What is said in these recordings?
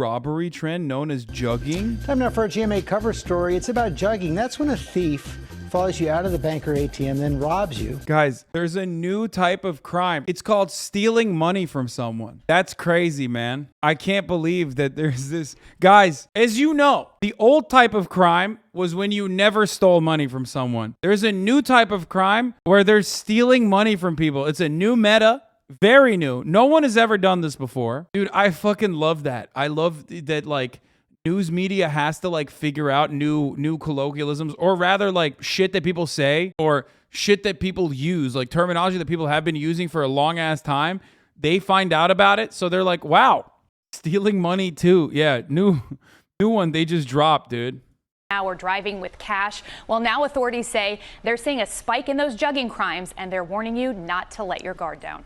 robbery trend known as jugging? Time now for a GMA cover story. It's about jugging. That's when a thief follows you out of the bank or ATM, then robs you. Guys, there's a new type of crime. It's called stealing money from someone. That's crazy, man. I can't believe that there's this. Guys, as you know, the old type of crime was when you never stole money from someone. There's a new type of crime where they're stealing money from people. It's a new meta. Very new. No one has ever done this before. Dude, I fucking love that. I love that, like, news media has to, like, figure out new colloquialisms, or rather, like, shit that people say or shit that people use, like terminology that people have been using for a long ass time. They find out about it, so they're like, wow, stealing money too. Yeah, new one they just dropped, dude. Now we're driving with cash. Well, now authorities say they're seeing a spike in those jugging crimes, and they're warning you not to let your guard down.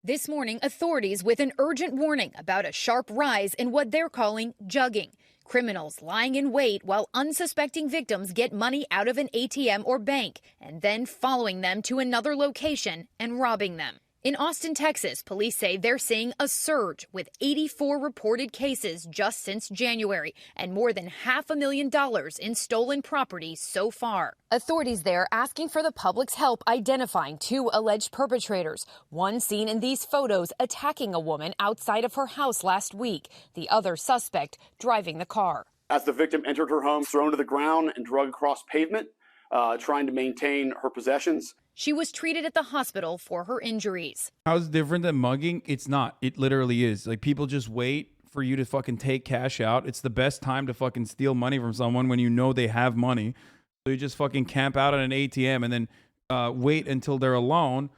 This morning, authorities with an urgent warning about a sharp rise in what they're calling jugging. Criminals lying in wait while unsuspecting victims get money out of an ATM or bank and then following them to another location and robbing them. In Austin, Texas, police say they're seeing a surge with 84 reported cases just since January and more than $500,000 in stolen property so far. Authorities there asking for the public's help identifying two alleged perpetrators. One seen in these photos attacking a woman outside of her house last week. The other suspect driving the car. As the victim entered her home, thrown to the ground and drug across pavement, trying to maintain her possessions. She was treated at the hospital for her injuries. How's it different than mugging? It's not. It literally is. Like, people just wait for you to fucking take cash out. It's the best time to fucking steal money from someone when you know they have money. So you just fucking camp out at an ATM and then wait until they're alone.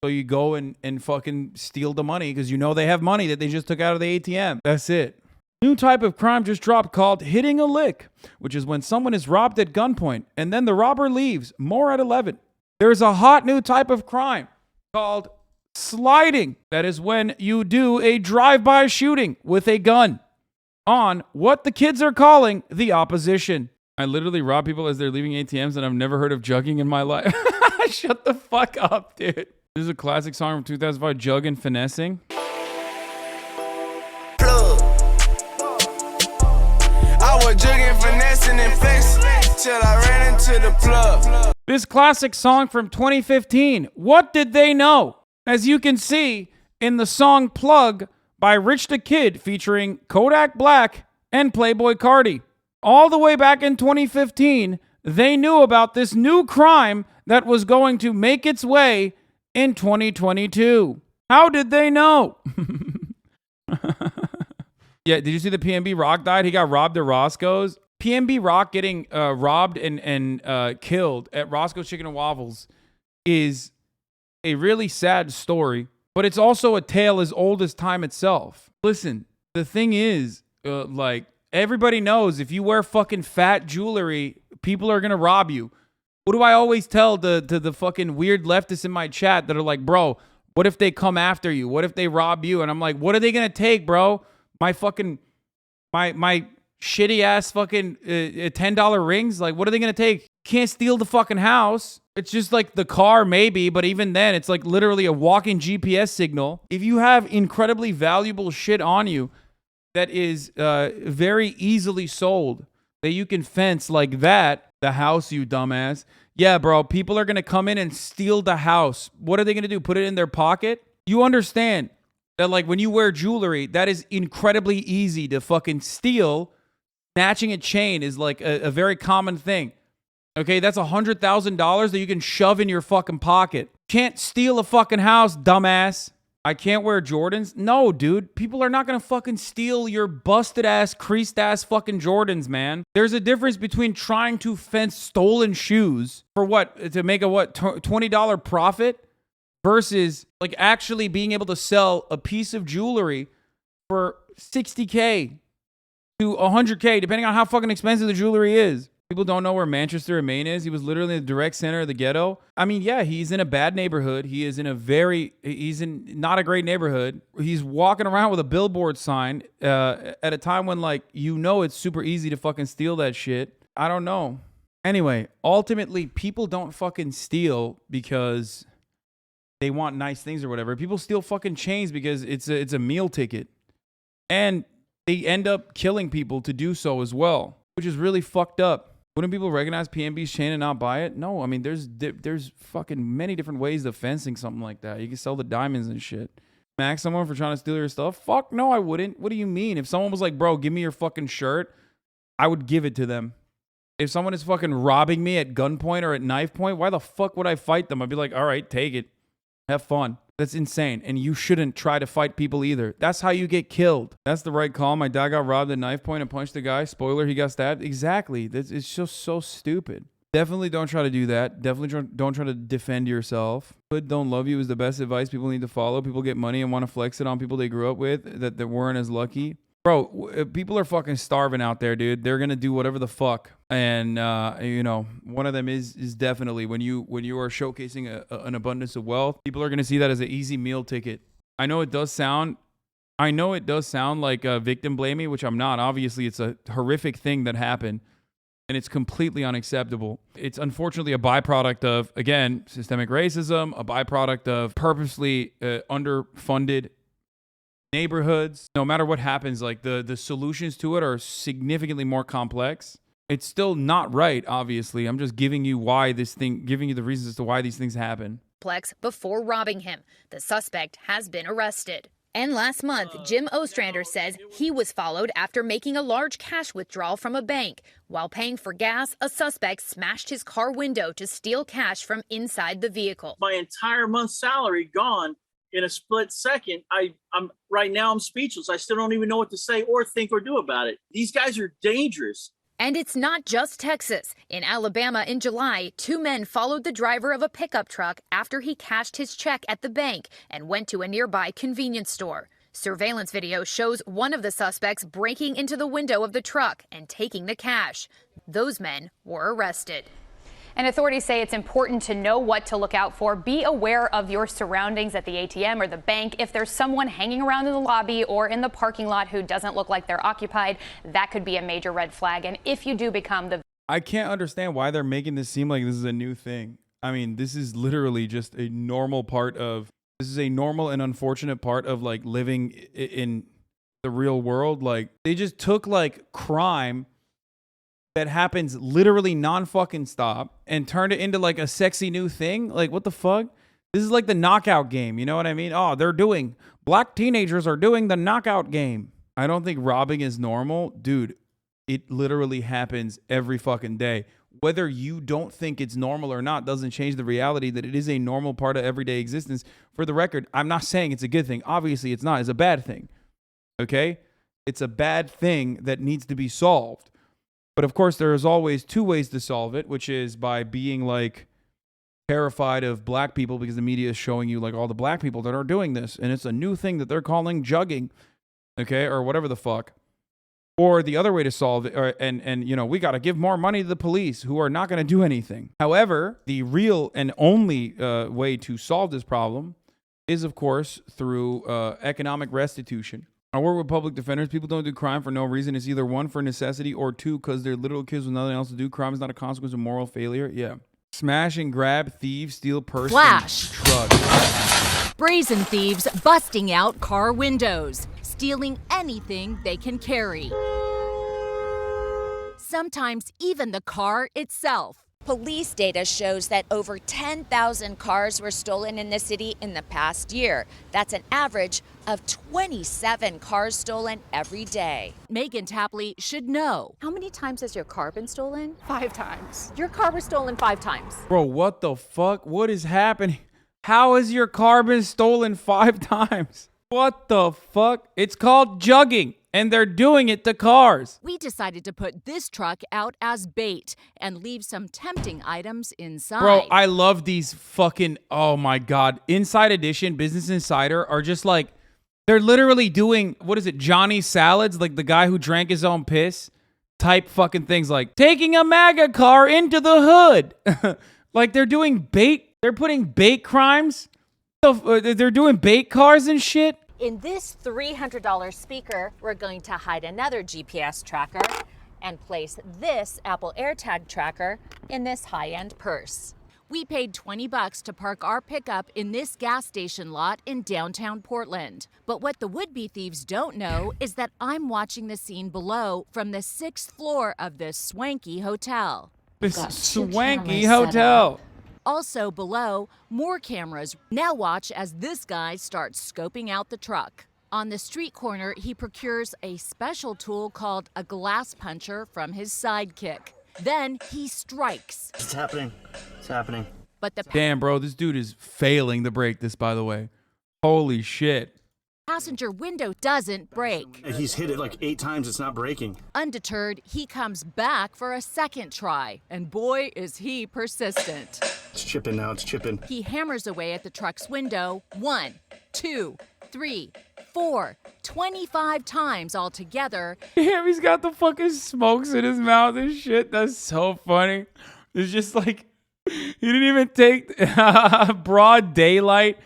So you go and fucking steal the money because you know they have money that they just took out of the ATM. That's it. New type of crime just dropped called hitting a lick, which is when someone is robbed at gunpoint and then the robber leaves. More at 11. There's a hot new type of crime called sliding. That is when you do a drive-by shooting with a gun on what the kids are calling the opposition. I literally rob people as they're leaving ATMs, and I've never heard of jugging in my life. Shut the fuck up, dude. This is a classic song from 2005, Jug and Finessing. I was jugging, finessing, and flexing till I ran into the plug. This classic song from 2015. What did they know? As you can see in the song Plug by Rich the Kid featuring Kodak Black and Playboy Cardi. All the way back in 2015, they knew about this new crime that was going to make its way in 2022. How did they know? Yeah, did you see the PNB Rock died? He got robbed at Roscoe's. PNB Rock getting robbed and killed at Roscoe's Chicken and Waffles is a really sad story, but it's also a tale as old as time itself. Listen, the thing is, like, everybody knows if you wear fucking fat jewelry, people are going to rob you. What do I always tell the fucking weird leftists in my chat that are like, bro, what if they come after you? What if they rob you? And I'm like, what are they going to take, bro? My fucking, my shitty ass fucking $10 rings? Like, what are they going to take? Can't steal the fucking house. It's just like the car, maybe, but even then, it's like literally a walking GPS signal. If you have incredibly valuable shit on you that is very easily sold, that you can fence like that, the house, you dumbass. Yeah, bro, people are going to come in and steal the house. What are they going to do? Put it in their pocket? You understand that, like, when you wear jewelry, that is incredibly easy to fucking steal. Snatching a chain is like a very common thing. Okay, that's $100,000 that you can shove in your fucking pocket. Can't steal a fucking house, dumbass. I can't wear Jordans? No, dude. People are not gonna fucking steal your busted ass, creased ass fucking Jordans, man. There's a difference between trying to fence stolen shoes for what? To make a what? $20 profit versus like actually being able to sell a piece of jewelry for $60K to $100K, depending on how fucking expensive the jewelry is. People don't know where Manchester and Maine is. He was literally in the direct center of the ghetto. I mean, yeah, he's in a bad neighborhood. He's in not a great neighborhood. He's walking around with a billboard sign at a time when, like, you know, it's super easy to fucking steal that shit. I don't know. Anyway, ultimately, people don't fucking steal because they want nice things or whatever. People steal fucking chains because it's a meal ticket. And they end up killing people to do so as well, which is really fucked up. Wouldn't people recognize PNB's chain and not buy it? No, I mean, there's fucking many different ways of fencing something like that. You can sell the diamonds and shit. Smack someone for trying to steal your stuff? Fuck no, I wouldn't. What do you mean? If someone was like, bro, give me your fucking shirt, I would give it to them. If someone is fucking robbing me at gunpoint or at knife point, why the fuck would I fight them? I'd be like, all right, take it. Have fun. That's insane. And you shouldn't try to fight people either. That's how you get killed. That's the right call. My dad got robbed at knife point and punched the guy. Spoiler, he got stabbed. Exactly. It's just so stupid. Definitely don't try to do that. Definitely don't try to defend yourself. Hood don't love you is the best advice people need to follow. People get money and want to flex it on people they grew up with that weren't as lucky. Bro, people are fucking starving out there, dude. They're going to do whatever the fuck. And, you know, one of them is definitely when you are showcasing an abundance of wealth, people are going to see that as an easy meal ticket. I know it does sound like victim blaming, which I'm not. Obviously, it's a horrific thing that happened. And it's completely unacceptable. It's unfortunately a byproduct of, again, systemic racism, a byproduct of purposely underfunded neighborhoods. No matter what happens, like the solutions to it are significantly more complex. It's still not right, obviously. I'm just giving you the reasons as to why these things happen. Before robbing him, the suspect has been arrested. And last month, Jim Ostrander says he was followed after making a large cash withdrawal from a bank. While paying for gas, a suspect smashed his car window to steal cash from inside the vehicle. My entire month's salary gone in a split second. I'm right now I'm speechless. I still don't even know what to say or think or do about it. These guys are dangerous. And it's not just Texas. In Alabama in July, 2 men followed the driver of a pickup truck after he cashed his check at the bank and went to a nearby convenience store. Surveillance video shows one of the suspects breaking into the window of the truck and taking the cash. Those men were arrested. And authorities say it's important to know what to look out for. Be aware of your surroundings at the ATM or the bank. If there's someone hanging around in the lobby or in the parking lot who doesn't look like they're occupied, that could be a major red flag. And if you do become the... I can't understand why they're making this seem like this is a new thing. I mean, this is literally just a normal part of... This is a normal and unfortunate part of like living in the real world. Like they just took like crime that happens literally non-fucking stop and turned it into like a sexy new thing. Like, what the fuck? This is like the knockout game. You know what I mean? Oh, black teenagers are doing the knockout game. I don't think robbing is normal. Dude, it literally happens every fucking day. Whether you don't think it's normal or not doesn't change the reality that it is a normal part of everyday existence. For the record, I'm not saying it's a good thing. Obviously, it's not. It's a bad thing. Okay? It's a bad thing that needs to be solved. But of course, there is always 2 ways to solve it, which is by being like terrified of black people because the media is showing you like all the black people that are doing this. And it's a new thing that they're calling jugging, okay, or whatever the fuck. Or the other way to solve it, and you know, we got to give more money to the police who are not going to do anything. However, the real and only way to solve this problem is, of course, through economic restitution. I work with public defenders. People don't do crime for no reason. It's either 1, for necessity, or 2, because they're little kids with nothing else to do. Crime is not a consequence of moral failure. Yeah. Smash and grab, thief, steal purse, Flash. Truck. Brazen thieves busting out car windows, stealing anything they can carry. Sometimes even the car itself. Police data shows that over 10,000 cars were stolen in the city in the past year. That's an average of 27 cars stolen every day. Megan Tapley should know. How many times has your car been stolen? 5 times. Your car was stolen 5 times. Bro, what the fuck? What is happening? How has your car been stolen 5 times? What the fuck? It's called jugging. And they're doing it to cars. We decided to put this truck out as bait and leave some tempting items inside. Bro, I love these fucking, oh my God. Inside Edition, Business Insider are just like, they're literally doing, what is it, Johnny Salads? Like the guy who drank his own piss type fucking things, like taking a MAGA car into the hood. Like they're doing bait. They're putting bait crimes. They're doing bait cars and shit. In this $300 speaker, we're going to hide another GPS tracker and place this Apple AirTag tracker in this high-end purse. We paid $20 to park our pickup in this gas station lot in downtown Portland. But what the would-be thieves don't know is that I'm watching the scene below from the 6th floor of this swanky hotel. This swanky hotel. Also below, more cameras. Now watch as this guy starts scoping out the truck. On the street corner, he procures a special tool called a glass puncher from his sidekick. Then he strikes. It's happening. It's happening. But the Damn, bro, this dude is failing to break this, by the way. Holy shit. passenger window doesn't break. He's hit it like 8 times. It's not breaking. Undeterred, he comes back for a second try. And boy, is he persistent. It's chipping now. It's chipping. He hammers away at the truck's window 1, 2, 3, 4, 25 times altogether. Damn, he's got the fucking smokes in his mouth and shit. That's so funny. It's just like, he didn't even take broad daylight,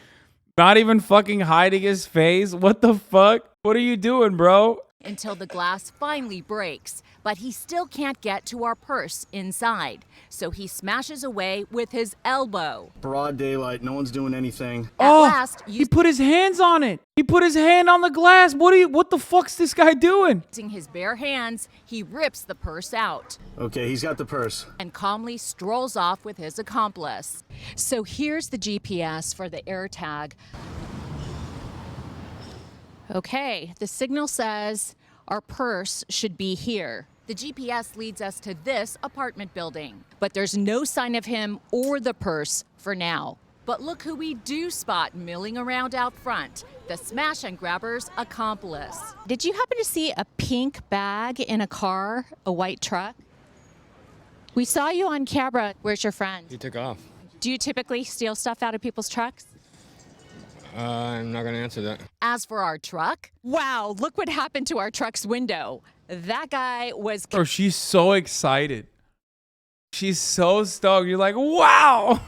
not even fucking hiding his face. What the fuck? What are you doing, bro? Until the glass finally breaks, but he still can't get to our purse inside. So he smashes away with his elbow. Broad daylight, no one's doing anything. At last, he put his hands on it. He put his hand on the glass. What the fuck's this guy doing? Using his bare hands, he rips the purse out. Okay, he's got the purse. And calmly strolls off with his accomplice. So here's the GPS for the AirTag. Okay, the signal says our purse should be here. The GPS leads us to this apartment building, but there's no sign of him or the purse for now. But look who we do spot milling around out front, the smash and grabber's accomplice. Did you happen to see a pink bag in a car, a white truck? We saw you on camera. Where's your friend? He took off. Do you typically steal stuff out of people's trucks? I'm not going to answer that. As for our truck, wow, look what happened to our truck's window. That guy was... Bro, she's so excited. She's so stoked. You're like, wow.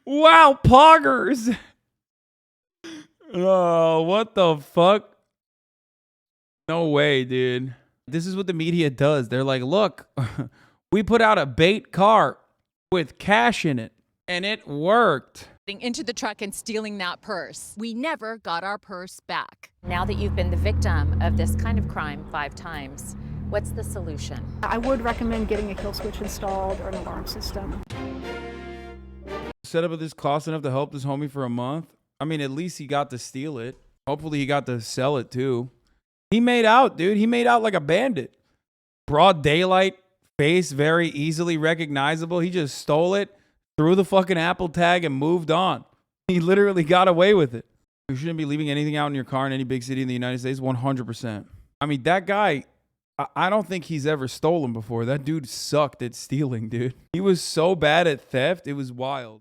Wow, poggers. Oh, what the fuck? No way, dude. This is what the media does. They're like, look, we put out a bait car with cash in it, and it worked. Into the truck and stealing that purse. We never got our purse back. Now that you've been the victim of this kind of crime 5 times, what's the solution? I would recommend getting a kill switch installed or an alarm system. Setup of this cost enough to help this homie for a month. I mean, at least he got to steal it. Hopefully he got to sell it too. He made out, dude. He made out like a bandit. Broad daylight, face very easily recognizable. He just stole it, threw the fucking Apple tag, and moved on. He literally got away with it. You shouldn't be leaving anything out in your car in any big city in the United States, 100%. I mean, that guy, I don't think he's ever stolen before. That dude sucked at stealing, dude. He was so bad at theft, it was wild.